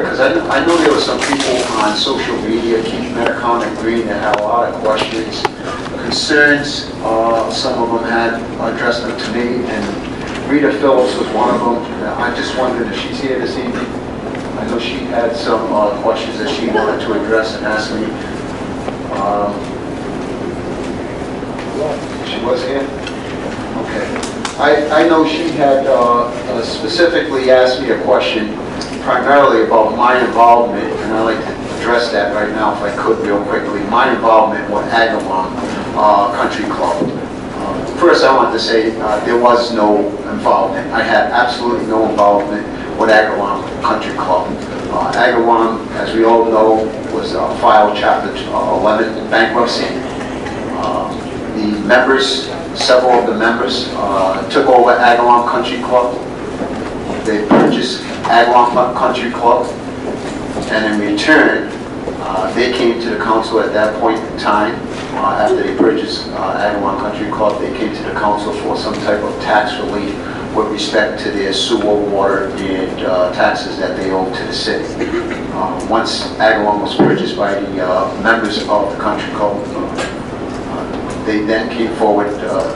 because I know there were some people on social media, keep Metcalf and Green, that had a lot of questions, concerns. Some of them had addressed them to me, and Rita Phillips was one of them. I just wondered if she's here this evening. I know she had some questions that she wanted to address and ask me. She was here? Okay. I know she had specifically asked me a question primarily about my involvement, and I'd like to address that right now if I could real quickly. My involvement with Agawam Country Club. First I want to say there was no involvement. I had absolutely no involvement with Agawam Country Club. Agawam, as we all know, was filed Chapter 11 bankruptcy. The members, several of the members, took over Agawam Country Club. They purchased Agawam Country Club, and in return, they came to the council at that point in time. After they purchased Agawam Country Club, they came to the council for some type of tax relief with respect to their sewer, water, and taxes that they owed to the city. Once Agawam was purchased by the members of the country club, they then came forward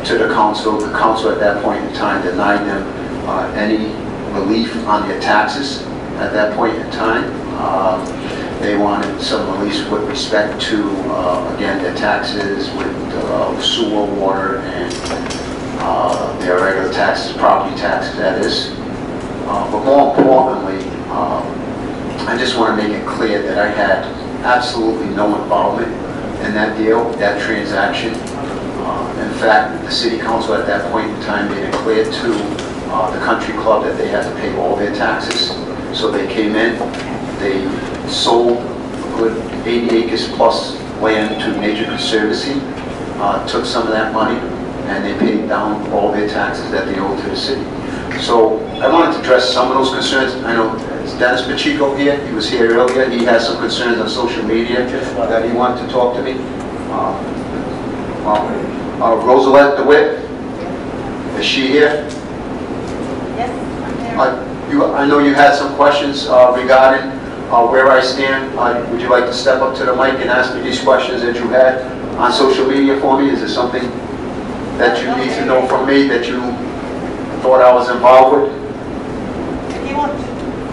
to the council. The council at that point in time denied them any relief on their taxes at that point in time. They wanted some relief with respect to, again, their taxes with sewer, water, and their regular taxes, property taxes, that is. But more importantly, I just want to make it clear that I had absolutely no involvement in that deal, that transaction. In fact, the city council at that point in time made it clear to the country club that they had to pay all their taxes. So they came in, they sold a good 80 acres plus land to Major Conservancy, took some of that money, and they paid down all their taxes that they owed to the city. So I wanted to address some of those concerns. I know it's Dennis Pacheco here. He was here earlier. He has some concerns on social media that he wanted to talk to me. Rosalet DeWitt, is she here? Yes, I'm here. I know you had some questions regarding where I stand. Would you like to step up to the mic and ask me these questions that you had on social media for me? Is there something that you need to know from me that you thought I was involved with? If you want to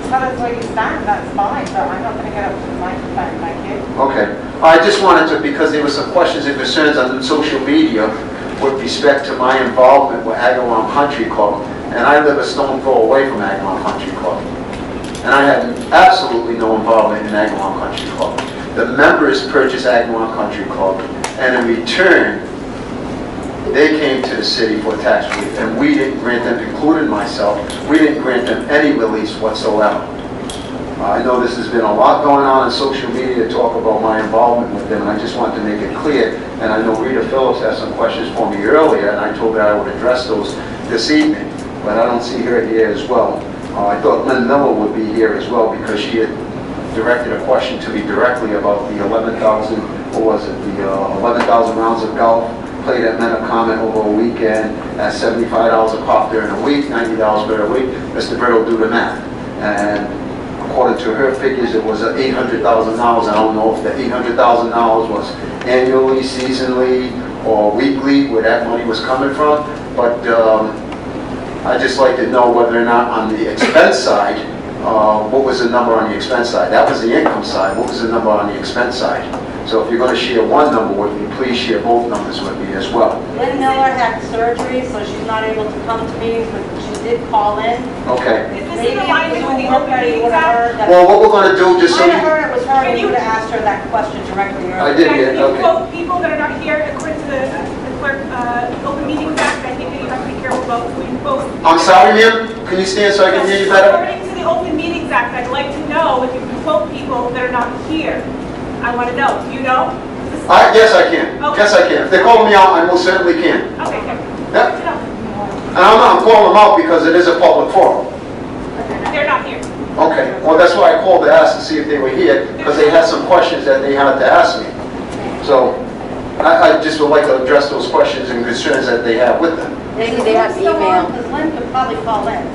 tell us where you stand, that's fine, but I'm not going to get up to the microphone, thank you. Okay. I just wanted to, because there were some questions and concerns on social media with respect to my involvement with Agawam Country Club, and I live a stone throw away from Agawam Country Club. And I had absolutely no involvement in Agawam Country Club. The members purchased Agawam Country Club, and in return, they came to the city for tax relief, and we didn't grant them, including myself, we didn't grant them any release whatsoever. I know this has been a lot going on in social media to talk about my involvement with them, and I just wanted to make it clear. And I know Rita Phillips had some questions for me earlier, and I told her I would address those this evening, but I don't see her here as well. I thought Lynn Miller would be here as well because she had directed a question to me directly about the 11,000, what was it, the 11,000 rounds of golf played at Metcalf over a weekend at $75 a pop during a week, $90 per week. Mr. Britt will do the math. And according to her figures, it was $800,000. I don't know if the $800,000 was annually, seasonally, or weekly, where that money was coming from. But I'd just like to know whether or not on the expense side, what was the number on the expense side? That was the income side. What was the number on the expense side? So if you're going to share one number with me, please share both numbers with me as well. Lynn Miller had surgery, so she's not able to come to meetings, but she did call in. Okay. Is this in alignment with the Open Meetings Act? Well, what we're going to do, just so I heard it was her, and Can you you- would have asked her that question directly earlier. I did, Can yeah, you okay. quote people that are not here according to the clerk, Open Meetings Act? I think that you have to be careful about who you quote. I'm sorry, ma'am. Can you stand so I can hear you better? According to the Open Meetings Act, I'd like to know if you can quote people that are not here. I want to know. Do you know? Yes, I can. Okay. Yes, I can. If they call me out, I most certainly can. Okay, good. Yep. Good to know. And I'm calling them out because it is a public forum. They're not here. Okay. Well, that's why I called to ask to see if they were here, because they had some questions that they had to ask me. So I just would like to address those questions and concerns that they have with them. Maybe they have email. Because Lynn could probably call in.